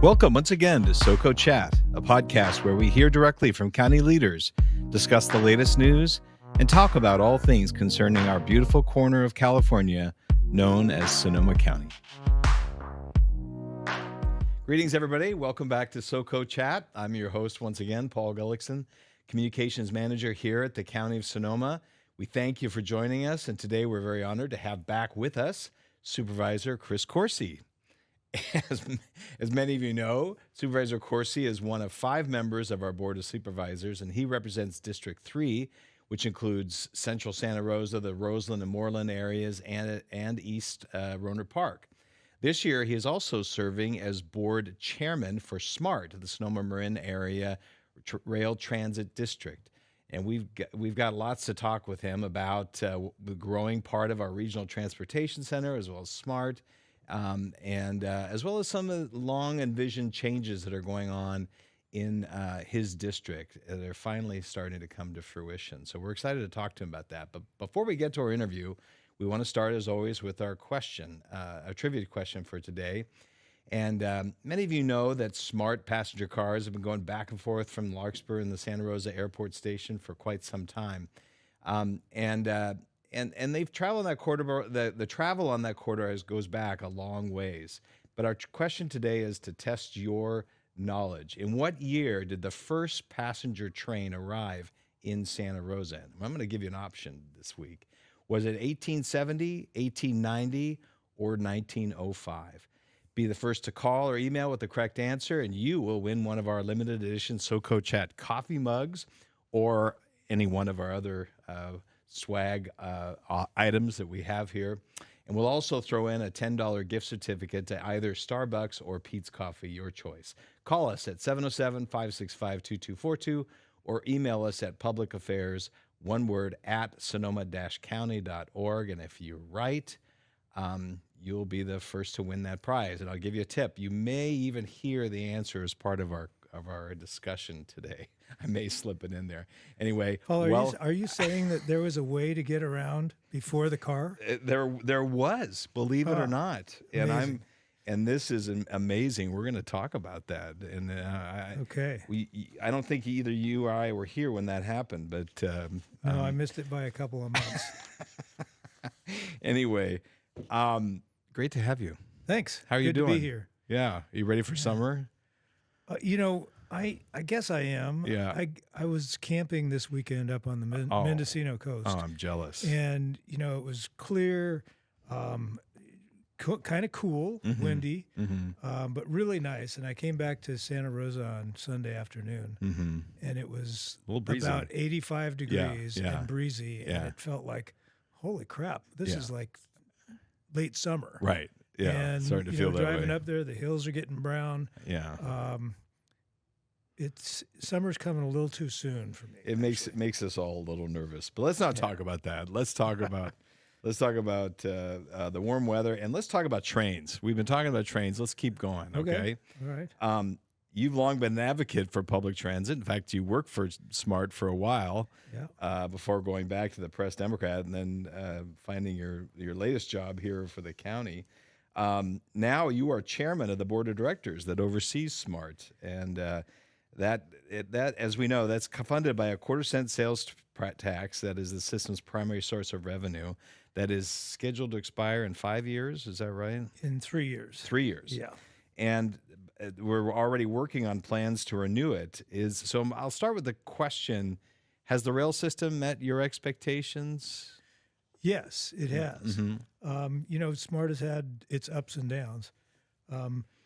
Welcome once again to SoCo Chat, a podcast where we hear directly from county leaders, discuss the latest news, and talk about all things concerning our beautiful corner of California known as Sonoma County. Greetings, everybody. Welcome back to SoCo Chat. I'm your host once again, Paul Gullickson, Communications Manager here at the County of Sonoma. We thank you for joining us, and today we're very honored to have back with us Supervisor Chris Coursey. As many of you know, Supervisor Coursey is one of 5 members of our Board of Supervisors, and he represents District 3, which includes Central Santa Rosa, the Roseland and Moorland areas, and East Rohnert Park. This year, he is also serving as Board Chairman for SMART, the Sonoma-Marin Area Rail Transit District. And we've got lots to talk with him about the growing part of our Regional Transportation Center, as well as SMART, and as well as some of the long-envisioned changes that are going on in his district that are finally starting to come to fruition. So we're excited to talk to him about that. But before we get to our interview, we want to start, as always, with our question, a trivia question for today. And many of you know that SMART passenger cars have been going back and forth from Larkspur and the Santa Rosa Airport Station for quite some time. And they've traveled on that corridor. The travel on that corridor goes back a long ways. But our question today is to test your knowledge. In what year did the first passenger train arrive in Santa Rosa? I'm going to give you an option this week. Was it 1870, 1890, or 1905? Be the first to call or email with the correct answer, and you will win one of our limited edition SoCo Chat coffee mugs or any one of our other swag items that we have here. And we'll also throw in a $10 gift certificate to either Starbucks or Pete's Coffee, your choice. Call us at 707-565-2242 or email us at publicaffairs, one word, at sonoma-county.org. And if you're right, you'll be the first to win that prize. And I'll give you a tip. You may even hear the answer as part of our discussion today. I may slip it in there. Anyway, Paul, are you saying that there was a way to get around before the car? There was, believe it or not. Amazing. And this is amazing. We're going to talk about that. And okay. I don't think either you or I were here when that happened, but no, I missed it by a couple of months. Anyway, great to have you. Thanks. How are you doing? Good to be here. Yeah. Are you ready for summer? I guess I am. Yeah. I was camping this weekend up on the Mendocino coast. Oh, I'm jealous. And, it was clear, kind of cool, windy, but really nice. And I came back to Santa Rosa on Sunday afternoon, and it was a little breezy. About 85 degrees and breezy. And it felt like, holy crap, this is like late summer. Right. Yeah. And, starting to feel that driving way. up there, the hills are getting brown. Yeah. Summer's coming a little too soon for me. It makes us all a little nervous. But let's not talk about that. Let's talk about the warm weather, and let's talk about trains. We've been talking about trains. Let's keep going. Okay. All right. You've long been an advocate for public transit. In fact, you worked for SMART for a while before going back to the Press Democrat and then finding your latest job here for the county. Now you are chairman of the board of directors that oversees SMART, and that, as we know, that's funded by a 1/4-cent sales tax that is the system's primary source of revenue. That is scheduled to expire in 5 years. Is that right? In 3 years. 3 years. Yeah. And we're already working on plans to renew it. So I'll start with the question: has the rail system met your expectations? Yes, it has. SMART has had its ups and downs.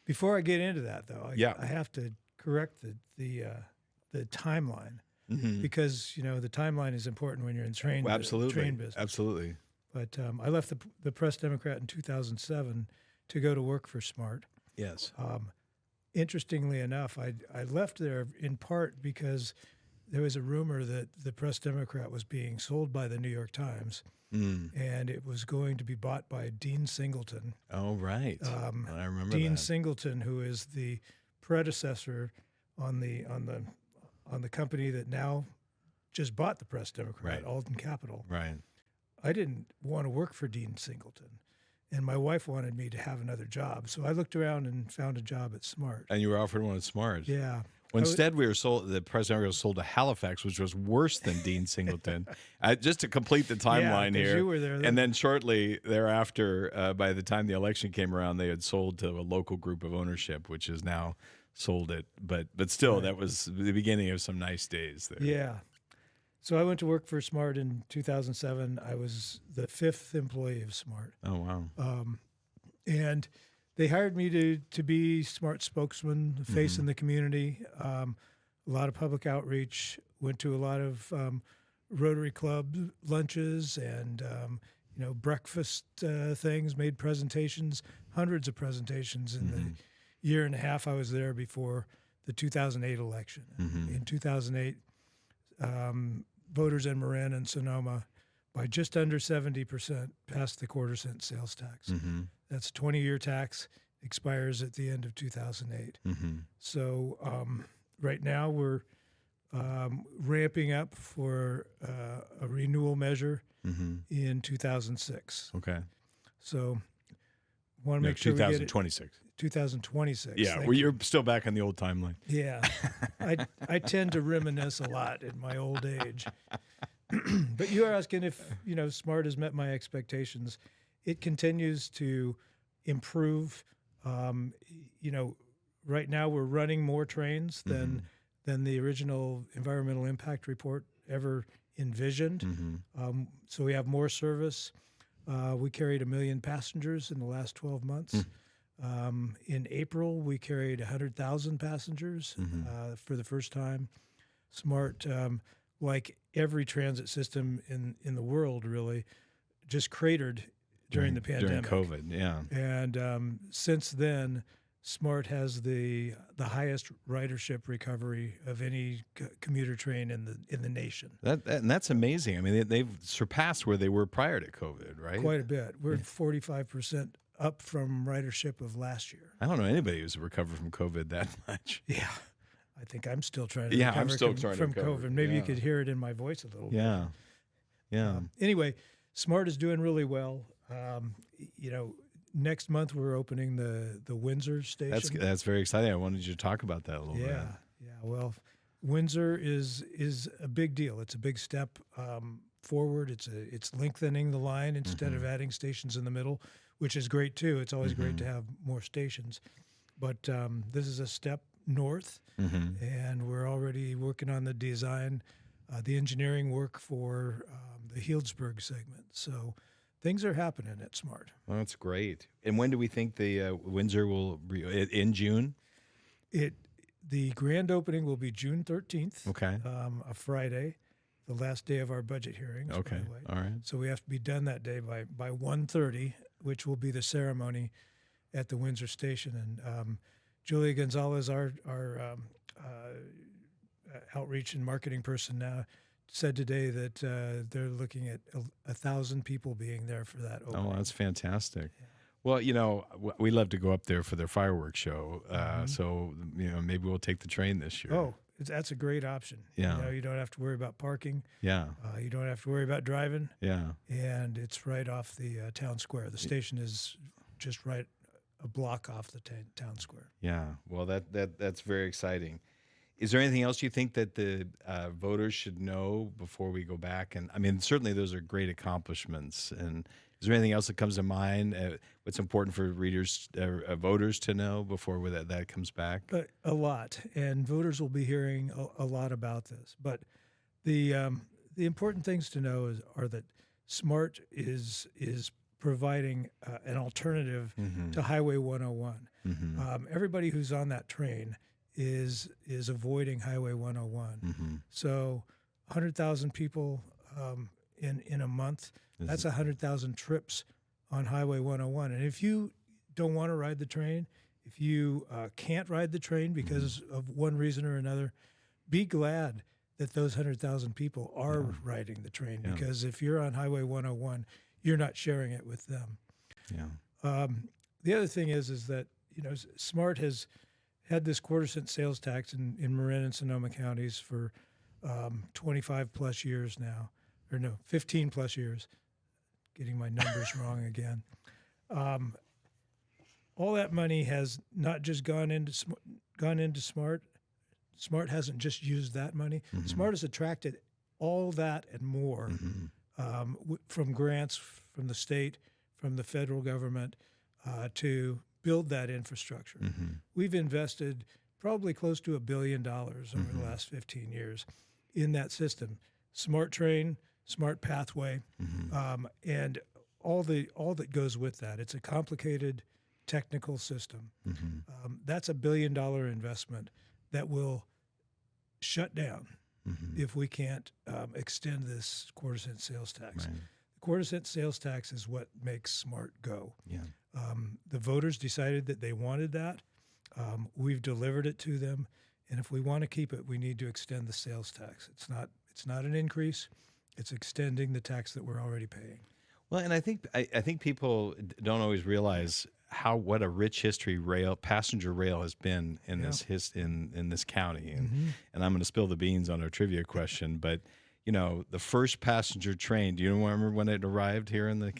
Before I get into that, though, I have to correct the timeline because the timeline is important when you're in train business. Absolutely. But I left the Press Democrat in 2007 to go to work for SMART. Yes. Interestingly enough, I left there in part because there was a rumor that the Press Democrat was being sold by the New York Times. And it was going to be bought by Dean Singleton. Oh, right. I remember Dean that. Singleton, who is the predecessor on the company that now just bought the Press Democrat, Right. Alden Capital. Right. I didn't want to work for Dean Singleton. and my wife wanted me to have another job. So I looked around and found a job at Smart. And you were offered one at Smart. Yeah. Well, instead, the President was sold to Halifax, which was worse than Dean Singleton. Just to complete the timeline here. You were there then. And then shortly thereafter, by the time the election came around, they had sold to a local group of ownership, which is now sold it. But still, That was the beginning of some nice days there. Yeah. So I went to work for Smart in 2007. I was the 5th employee of Smart. Oh, wow. And they hired me to be Smart spokesman, the face in the community. A lot of public outreach. Went to a lot of Rotary Club lunches and breakfast things. Made presentations, hundreds of presentations in the year and a half I was there before the 2008 election. In 2008, voters in Marin and Sonoma, by just under 70%, passed the quarter-cent sales tax. That's a 20-year tax, expires at the end of 2008. So right now we're ramping up for a renewal measure in 2006. Okay. So want to make sure we get it. 2026. 2026. Yeah, well, you're still back on the old timeline. Yeah. I tend to reminisce a lot in my old age. But you are asking if, Smart has met my expectations. It continues to improve. Right now we're running more trains than the original environmental impact report ever envisioned. So we have more service. We carried 1 million passengers in the last 12 months. In April, we carried 100,000 passengers for the first time. Smart, like every transit system in the world, really, just cratered during the pandemic. During COVID, yeah. And since then, Smart has the highest ridership recovery of any commuter train in the nation. And that's amazing. I mean, they've surpassed where they were prior to COVID, right? Quite a bit. We're 45% up from ridership of last year. I don't know anybody who's recovered from COVID that much. Yeah. I think I'm still trying to recover I'm still trying from COVID. Maybe you could hear it in my voice a little bit. Yeah. Anyway, Smart is doing really well. Next month we're opening the Windsor station. That's very exciting. I wanted you to talk about that a little bit. Yeah. Well, Windsor is a big deal. It's a big step forward. It's lengthening the line instead of adding stations in the middle, which is great too. It's always great to have more stations, but this is a step north, and we're already working on the design, the engineering work for the Healdsburg segment. So things are happening at Smart. Well, that's great. And when do we think the Windsor will be? In June? The grand opening will be June 13th. Okay. A Friday, the last day of our budget hearings. Okay. By the way. All right. So we have to be done that day by 1:30, which will be the ceremony at the Windsor station. And Julia Gonzalez, our outreach and marketing person now, said today that they're looking at 1,000 people being there for that opening. Oh, that's fantastic. Yeah. Well, we love to go up there for their fireworks show. So, maybe we'll take the train this year. Oh, that's a great option. Yeah. You don't have to worry about parking. Yeah. You don't have to worry about driving. Yeah. And it's right off the town square. The station is just right a block off the town square. Yeah. Well, that's very exciting. Is there anything else you think that the voters should know before we go back? And I mean, certainly those are great accomplishments. And is there anything else that comes to mind? What's important for voters to know before that comes back? A lot, and voters will be hearing a lot about this. But the important things to know are that Smart is providing an alternative to Highway 101. Everybody who's on that train is avoiding Highway 101. So 100,000 people in a month, that's 100,000 trips on Highway 101. And if you don't want to ride the train, if you can't ride the train because of one reason or another, be glad that those 100,000 people are riding the train, because if you're on Highway 101, you're not sharing it with them. Yeah. The other thing is that Smart has had this quarter-cent sales tax in Marin and Sonoma counties for 25 plus years now, or no, 15 plus years. Getting my numbers wrong again. All that money has not just gone into SMART. SMART hasn't just used that money. SMART has attracted all that and more from grants from the state, from the federal government to build that infrastructure. We've invested probably close to $1 billion over the last 15 years in that system. Smart Train, Smart Pathway, and all that goes with that. It's a complicated technical system. That's $1 billion investment that will shut down if we can't extend this quarter-cent sales tax. Right. The quarter-cent sales tax is what makes SMART go. Yeah. The voters decided that they wanted that. We've delivered it to them, and if we want to keep it, we need to extend the sales tax. It's not an increase; it's extending the tax that we're already paying. Well, and I think people don't always realize what a rich history passenger rail has been in in this county, and I'm going to spill the beans on our trivia question, but. The first passenger train. Do you remember when it arrived here in the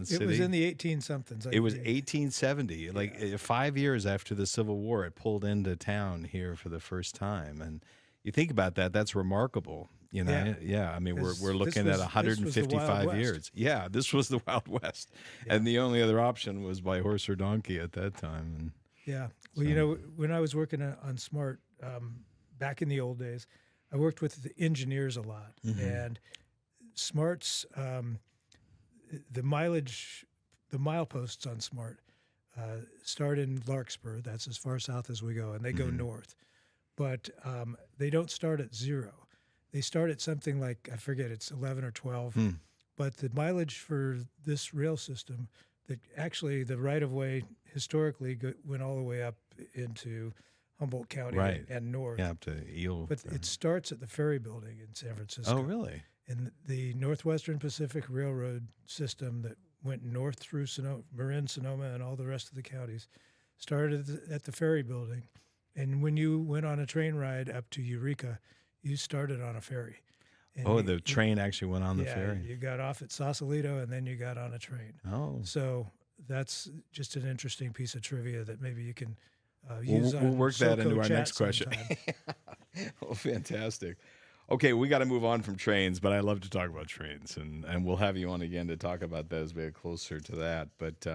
city? It was in the 18-somethings. It was 1870. Like 5 years after the Civil War, it pulled into town here for the first time. And you think about that, that's remarkable. Yeah. I mean, we're looking at 155 years. Yeah, this was the Wild West, and the only other option was by horse or donkey at that time. And well, when I was working on SMART back in the old days. I worked with the engineers a lot, and SMART's the mileposts on SMART start in Larkspur. That's as far south as we go, and they go north. But they don't start at 0. They start at something like, I forget, it's 11 or 12. But the mileage for this rail system, actually the right-of-way historically went all the way up into Humboldt County and north. Yeah, up to Eel. But it starts at the ferry building in San Francisco. Oh, really? And the Northwestern Pacific Railroad system that went north through Marin, Sonoma, and all the rest of the counties started at the ferry building. And when you went on a train ride up to Eureka, you started on a ferry. And the train actually went on the ferry. You got off at Sausalito, and then you got on a train. Oh. So that's just an interesting piece of trivia that maybe you can we'll work that into our next question. Oh, fantastic. Okay, we got to move on from trains, but I love to talk about trains, and we'll have you on again to talk about that as we get closer to that. But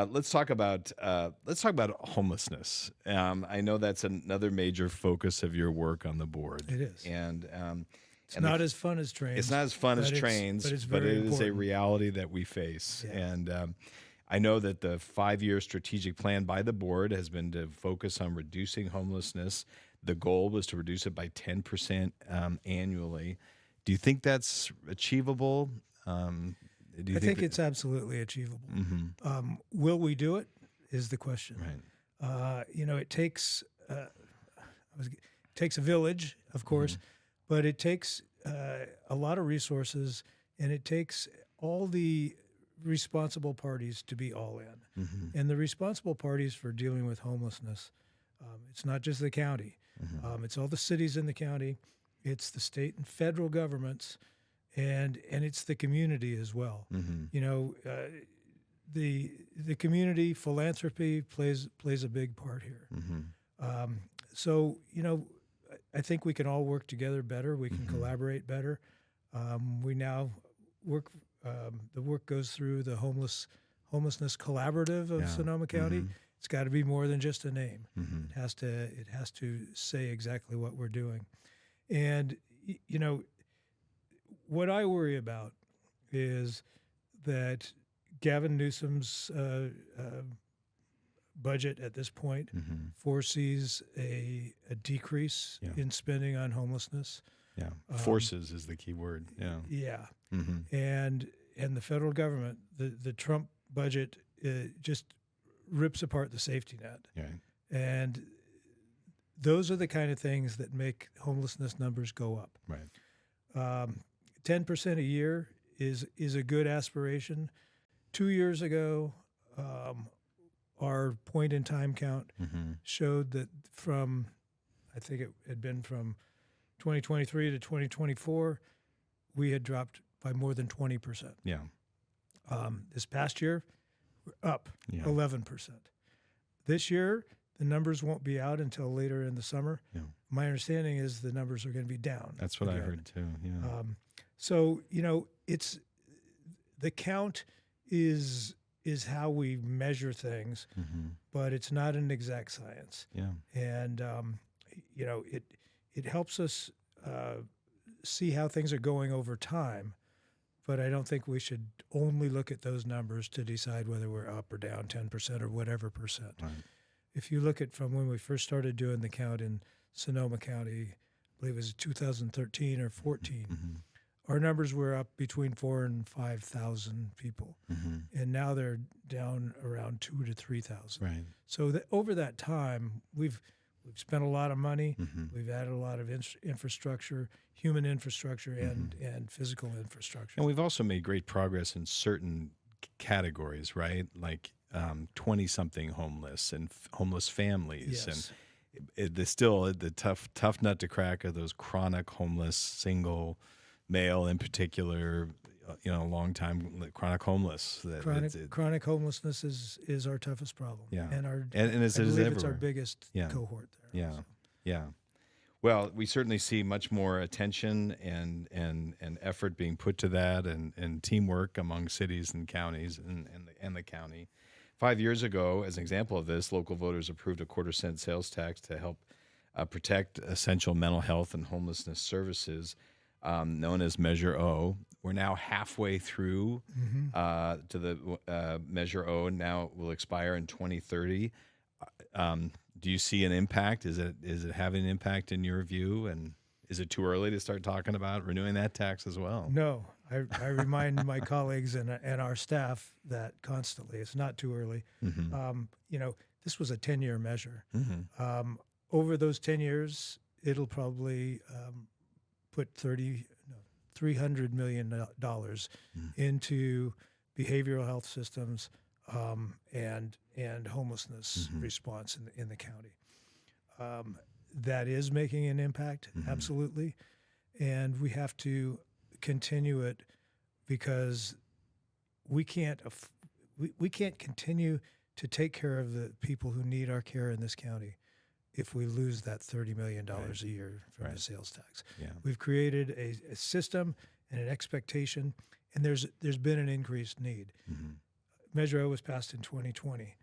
let's talk about homelessness. I know that's another major focus of your work on the board. It is, and it's not as fun as trains. It's not as fun as trains, but it is a reality that we face. Yeah. And I know that the 5-year strategic plan by the board has been to focus on reducing homelessness. The goal was to reduce it by 10% annually. Do you think that's achievable? I think it's absolutely achievable. Will we do it is the question. Right. It takes a village, of course, but it takes a lot of resources, and it takes all the responsible parties to be all in. And the responsible parties for dealing with homelessness, it's not just the county. It's all the cities in the county. It's the state and federal governments, and it's the community as well. The community philanthropy plays a big part here. So I think we can all work together better. We can collaborate better. We now work. The work goes through the homelessness collaborative of Sonoma County. It's got to be more than just a name. It has to say exactly what we're doing. And what I worry about is that Gavin Newsom's budget at this point foresees a decrease in spending on homelessness. Yeah, forces is the key word. Yeah. And the federal government, the Trump budget just rips apart the safety net. And those are the kind of things that make homelessness numbers go up. Right. 10% a year is a good aspiration. 2 years ago, our point in time count showed that I think it had been from 2023 to 2024, we had dropped by more than 20%. Yeah. This past year, We're up 11%. This year, the numbers won't be out until later in the summer. Yeah. My understanding is the numbers are going to be down. That's what I heard too. Yeah. So it's the count is how we measure things, but it's not an exact science. Yeah. And it helps us see how things are going over time. But I don't think we should only look at those numbers to decide whether we're up or down 10% or whatever percent. Right. If you look at from when we first started doing the count in Sonoma County, I believe it was 2013 or 14, our numbers were up between 4,000 and 5,000 people. And now they're down around 2,000 to 3,000. Right. So over that time, we've spent a lot of money. We've added a lot of infrastructure, human infrastructure, and physical infrastructure. And we've also made great progress in certain categories, right? Like 20-something homeless and homeless families. Yes. And the tough nut to crack are those chronic homeless, single male in particular, long time chronic homeless. Chronic homelessness is our toughest problem. Yeah. And it's our biggest cohort there. Yeah. So. Yeah. Well, we certainly see much more attention and effort being put to that and teamwork among cities and counties and the county. 5 years ago, as an example of this, local voters approved a 1/4-cent sales tax to help protect essential mental health and homelessness services, known as Measure O. We're now halfway through to the Measure O. Now will expire in 2030. Do you see an impact? Is it having an impact in your view? And is it too early to start talking about renewing that tax as well? No, I remind my colleagues and our staff that constantly. It's not too early. This was a 10-year measure. Over those 10 years, it'll probably put $300 million into behavioral health systems and homelessness response in the county. That is making an impact, absolutely, and we have to continue it because we can't continue to take care of the people who need our care in this county if we lose that $30 million a year from the sales tax. Yeah. We've created a system and an expectation, and there's been an increased need. Measure O was passed in 2020.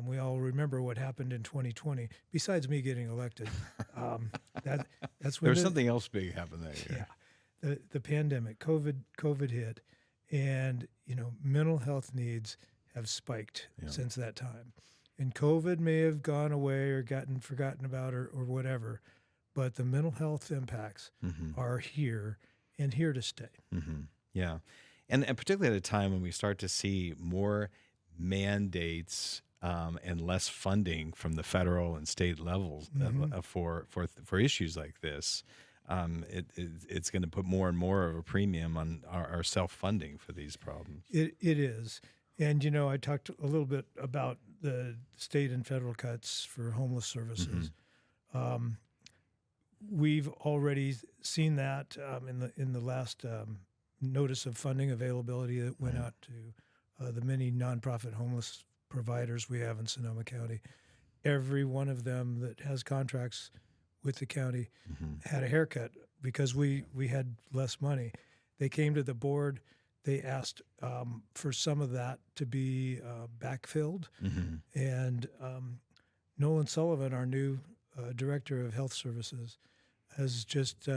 We all remember what happened in 2020. Besides me getting elected, that's when there was something else big happened that year. Yeah, the pandemic, COVID hit, and mental health needs have spiked since that time. And COVID may have gone away or gotten forgotten about or whatever, but the mental health impacts are here and here to stay. Yeah. And particularly at a time when we start to see more mandates and less funding from the federal and state levels for issues like this, it's going to put more and more of a premium on our self-funding for these problems. It is. And, I talked a little bit about the state and federal cuts for homeless services. We've already seen that in the last notice of funding availability that went out to the many nonprofit homeless providers we have in Sonoma County. Every one of them that has contracts with the county had a haircut because we had less money. They came to the board. They asked for some of that to be backfilled. And Nolan Sullivan, our new director of health services, has just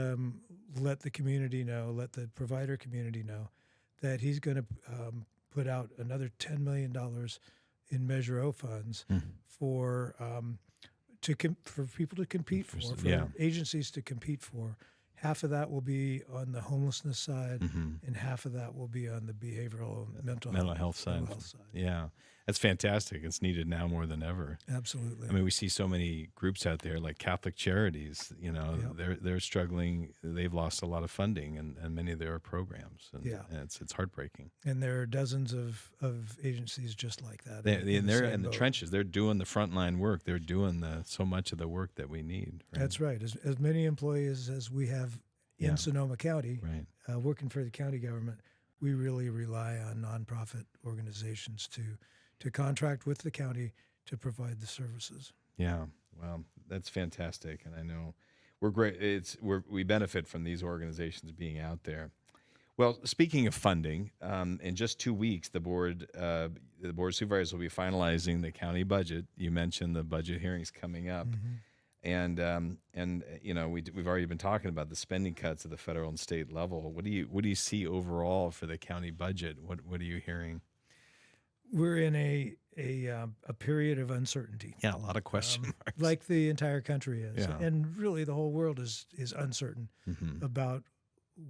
let the community know, let the provider community know that he's going to put out another $10 million in Measure O funds for people to compete for agencies to compete for. Half of that will be on the homelessness side, and half of that will be on the behavioral and mental health side. Yeah, that's fantastic. It's needed now more than ever. Absolutely. I mean, we see so many groups out there like Catholic Charities. They're struggling. They've lost a lot of funding and many of their programs. And it's heartbreaking. And there are dozens of agencies just like that. They're in the trenches. They're doing the frontline work. They're doing so much of the work that we need. Right? That's right. As many employees as we have in Sonoma County, working for the county government, we really rely on nonprofit organizations to contract with the county to provide the services. Yeah, well, that's fantastic, and I know we're great. We benefit from these organizations being out there. Well, speaking of funding, in just 2 weeks, the board of supervisors will be finalizing the county budget. You mentioned the budget hearings coming up, and we've already been talking about the spending cuts at the federal and state level. What do you see overall for the county budget? What are you hearing? We're in a period of uncertainty. Yeah, a lot of question marks, like the entire country is, Yeah. and really the whole world is uncertain about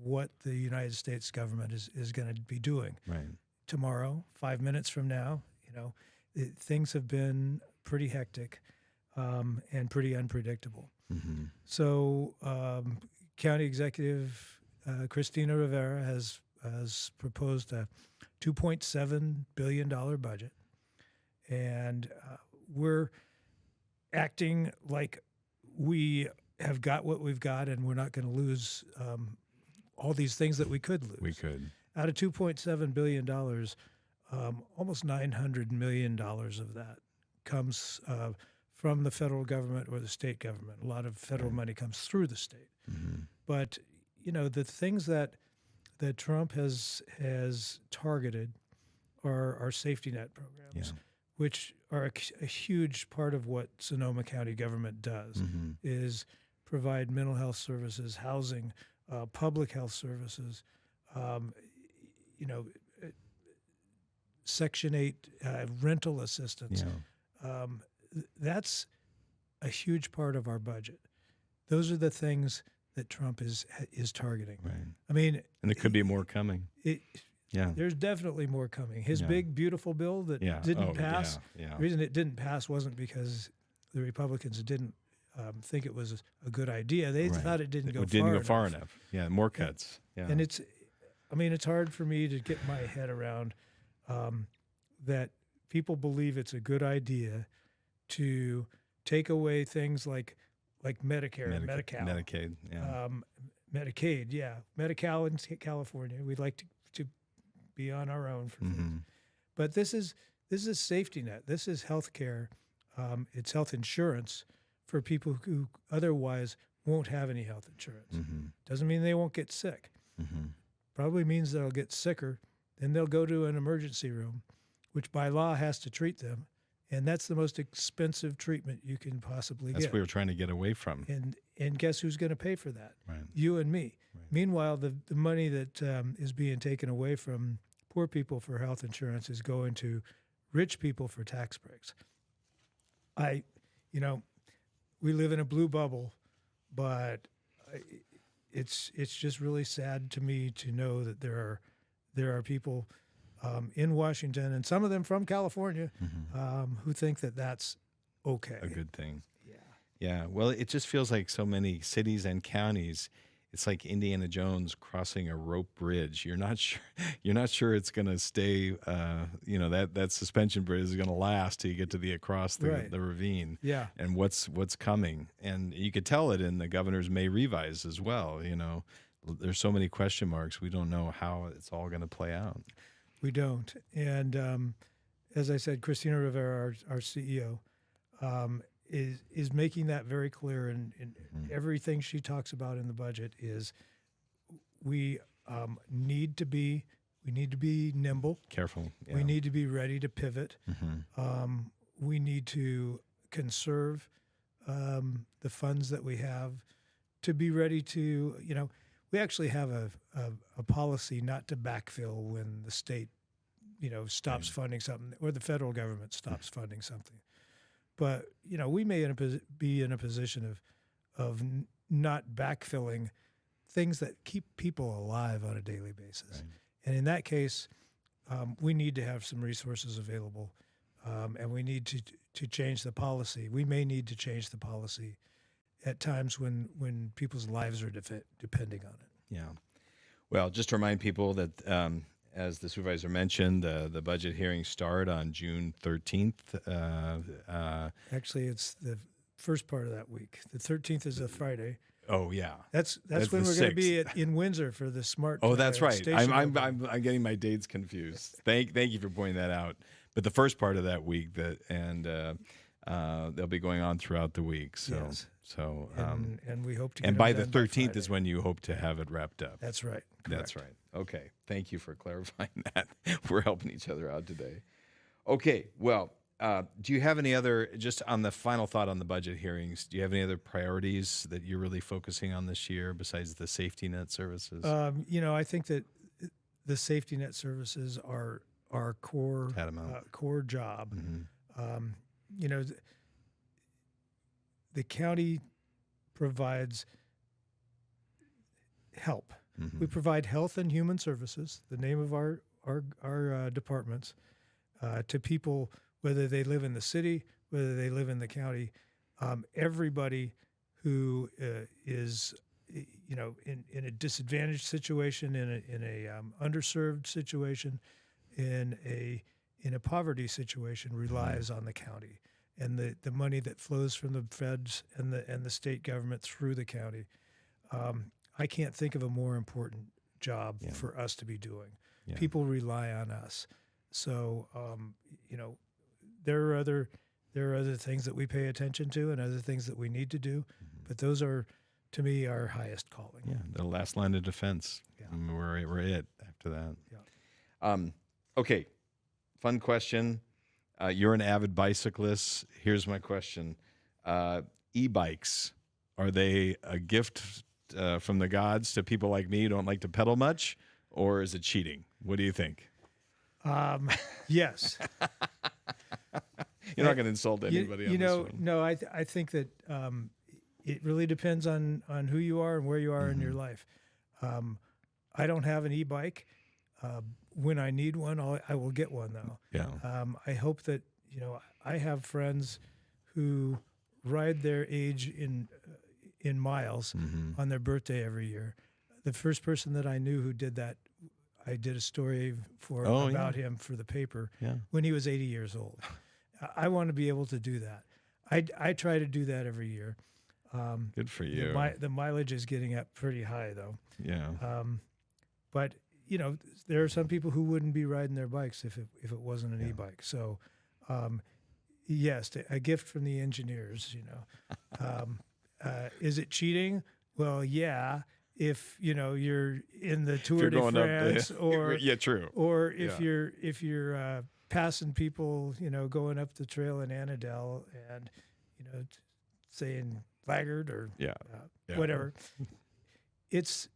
what the United States government is going to be doing. Right. Tomorrow, 5 minutes from now, things have been pretty hectic and pretty unpredictable. So, County Executive Christina Rivera has proposed a $2.7 billion budget, and we're acting like we have got what we've got, and we're not going to lose all these things that we could lose. We could. Out of $2.7 billion, almost $900 million of that comes from the federal government or the state government. A lot of federal money comes through the state. But, the things that Trump has targeted are safety net programs, which are a huge part of what Sonoma County government does, is provide mental health services, housing, public health services, Section 8 rental assistance. That's a huge part of our budget. Those are the things that Trump is targeting. Right. I mean, and there could be more coming. There's definitely more coming. His big, beautiful bill that didn't pass. The reason it didn't pass wasn't because the Republicans didn't think it was a good idea. They thought it didn't go far enough. Yeah, more cuts. Yeah. And it's hard for me to get my head around that people believe it's a good idea to take away things like Medicare and Medi-Cal. Medicaid, Medicaid, Medi-Cal in California. We'd like to be on our own for things. But this is safety net. This is health care. It's health insurance for people who otherwise won't have any health insurance. Doesn't mean they won't get sick. Probably means they'll get sicker. Then they'll go to an emergency room, which by law has to treat them. And that's the most expensive treatment you can possibly get. That's what we were trying to get away from. And guess who's going to pay for that? Right. You and me. Right. Meanwhile, the money that is being taken away from poor people for health insurance is going to rich people for tax breaks. We live in a blue bubble, but it's just really sad to me to know that there are people in Washington, and some of them from California, who think that that's okay. A good thing. Yeah. Well, it just feels like so many cities and counties, it's like Indiana Jones crossing a rope bridge. You're not sure it's going to stay. That suspension bridge is going to last till you get to across the ravine. Yeah. And what's coming, and you could tell it in the governor's May revise as well. There's so many question marks. We don't know how it's all going to play out. We don't. And as I said, Christina Rivera, our CEO, is making that very clear. And everything she talks about in the budget is we need to be nimble. Careful. Yeah. We need to be ready to pivot. We need to conserve the funds that we have to be ready to, we actually have a policy not to backfill when the state, stops funding something, or the federal government stops funding something. But we may be in a position of not backfilling things that keep people alive on a daily basis. Right. And in that case, we need to have some resources available, and we need to change the policy. We may need to change the policy at times when people's lives are depending on it. Yeah. Well, just to remind people that, as the supervisor mentioned, the budget hearings start on June 13th. Actually, it's the first part of that week. The 13th is a Friday. Oh yeah, that's when we're going to be in Windsor for the smart. Oh, that's right. I'm getting my dates confused. Thank you for pointing that out. but the first part of that week they'll be going on throughout the week. So, yes. and we hope to get and them by the done 13th is when you hope to have it wrapped up. That's right. Correct. That's right. Okay. Thank you for clarifying that. We're helping each other out today. Okay. Well, do you have any other, just on the final thought on the budget hearings, do you have any other priorities that you're really focusing on this year besides the safety net services? I think that the safety net services are our core job. Mm-hmm. The county provides help. Mm-hmm. We provide health and human services, the name of our departments, to people, whether they live in the city, whether they live in the county. Everybody who is, in a disadvantaged situation, in a underserved situation, in a poverty situation, relies on the county and the money that flows from the feds and the state government through the county. I can't think of a more important job for us to be doing. Yeah. People rely on us. So, there are other things that we pay attention to and other things that we need to do, but those are, to me, our highest calling. Yeah, the last line of defense. Yeah. We're it after that. Yeah. Okay, fun question. You're an avid bicyclist. Here's my question. E-bikes, are they a gift from the gods to people like me who don't like to pedal much, or is it cheating? What do you think? Yes. You're not going to insult anybody on this one. No, I think that it really depends on who you are and where you are in your life. I don't have an e-bike. When I need one, I will get one, though. Yeah. I hope that, I have friends who ride their age in miles on their birthday every year. The first person that I knew who did that, I did a story about him for the paper when he was 80 years old. I want to be able to do that. I try to do that every year. Good for you. The mileage is getting up pretty high, though. Yeah. But there are some people who wouldn't be riding their bikes if it wasn't an e-bike. So, yes, a gift from the engineers. Is it cheating? Well, yeah. If you're in the Tour de France, or true, or if you're passing people, going up the trail in Annandale and saying laggard or whatever, it's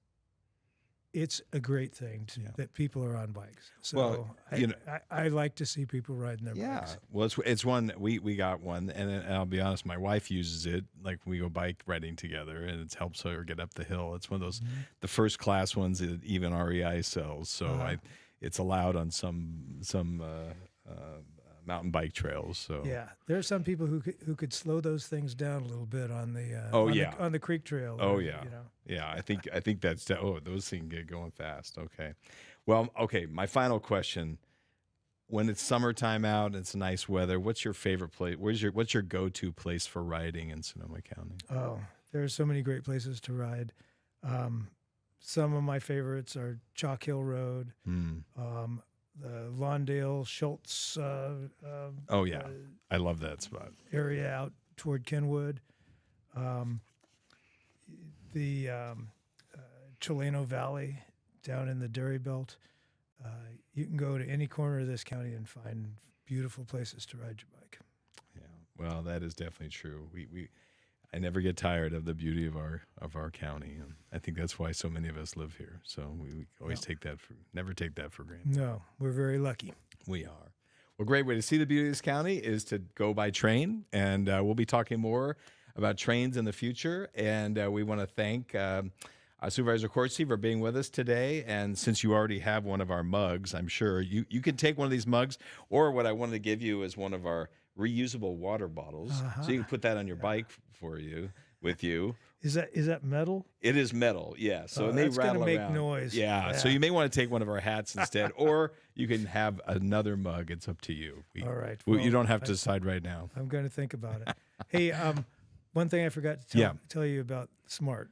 a great thing that people are on bikes. So I like to see people riding their bikes. Well, it's one we got one, and I'll be honest, my wife uses it. Like we go bike riding together, and it helps her get up the hill. It's one of those the first class ones that even REI sells. So it's allowed on some mountain bike trails. So there are some people who could slow those things down a little bit on the on the creek trail. I think that's those things get going fast. Okay, well, my final question: when it's summertime out and it's nice weather, what's your favorite place? What's your go-to place for riding in Sonoma County? Oh, there are so many great places to ride. Some of my favorites are Chalk Hill Road. The Lawndale Schultz I love that spot. Area out toward Kenwood. The Chileno Valley down in the Dairy Belt. You can go to any corner of this county and find beautiful places to ride your bike. Yeah, well, that is definitely true. I never get tired of the beauty of our county, and I think that's why so many of us live here. So we always never take that for granted. No, we're very lucky. We are. Well, great way to see the beauty of this county is to go by train, and we'll be talking more about trains in the future. And we want to thank Supervisor Coursey for being with us today. And since you already have one of our mugs, I'm sure you can take one of these mugs, or what I wanted to give you is one of our reusable water bottles, so you can put that on your bike with you. Is that metal? It is metal, yeah. So it may rattle make around. Noise. Yeah. So you may want to take one of our hats instead, or you can have another mug. It's up to you. All right. You don't have to decide right now. I'm going to think about it. Hey, one thing I forgot to tell you about Smart.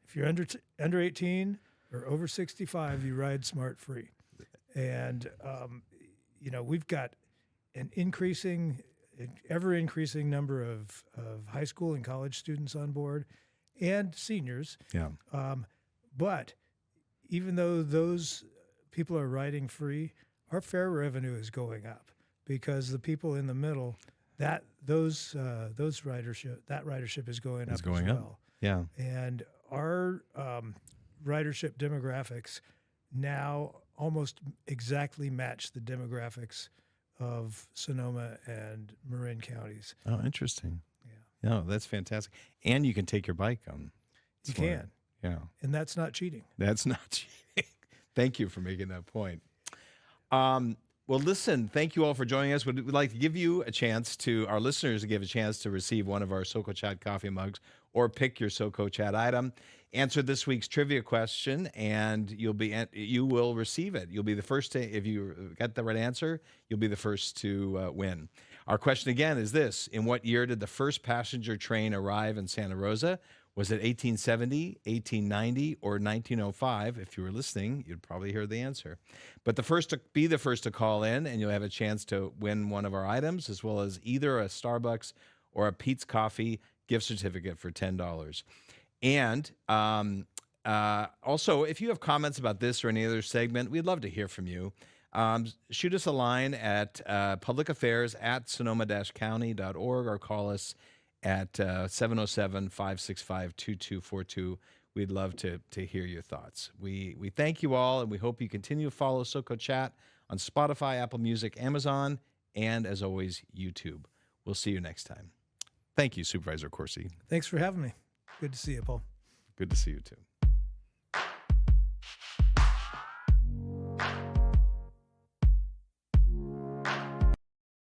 If you're under 18 or over 65, you ride Smart free, and we've got ever increasing number of high school and college students on board, and seniors. Yeah. But even though those people are riding free, our fare revenue is going up because the people in the middle, that ridership is going up as well. Yeah. And our ridership demographics now almost exactly match the demographics of Sonoma and Marin counties. Oh, interesting. Yeah. No, that's fantastic. And you can take your bike on. You can. Yeah. And that's not cheating. That's not cheating. Thank you for making that point. Well, listen, thank you all for joining us. We'd like to give you a chance our listeners to give a chance to receive one of our SoCo Chat coffee mugs or pick your SoCo Chat item. Answer this week's trivia question, and you will receive it. You'll be the first if you get the right answer, you'll be the first to win. Our question again is this: in what year did the first passenger train arrive in Santa Rosa? Was it 1870, 1890, or 1905? If you were listening, you'd probably hear the answer. But be the first to call in, and you'll have a chance to win one of our items, as well as either a Starbucks or a Pete's Coffee gift certificate for $10. And also, if you have comments about this or any other segment, we'd love to hear from you. Shoot us a line at publicaffairs@sonoma-county.org or call us at 707-565-2242. We'd love to hear your thoughts. We thank you all, and we hope you continue to follow SoCo Chat on Spotify, Apple Music, Amazon, and, as always, YouTube. We'll see you next time. Thank you, Supervisor Coursey. Thanks for having me. Good to see you, Paul. Good to see you, too.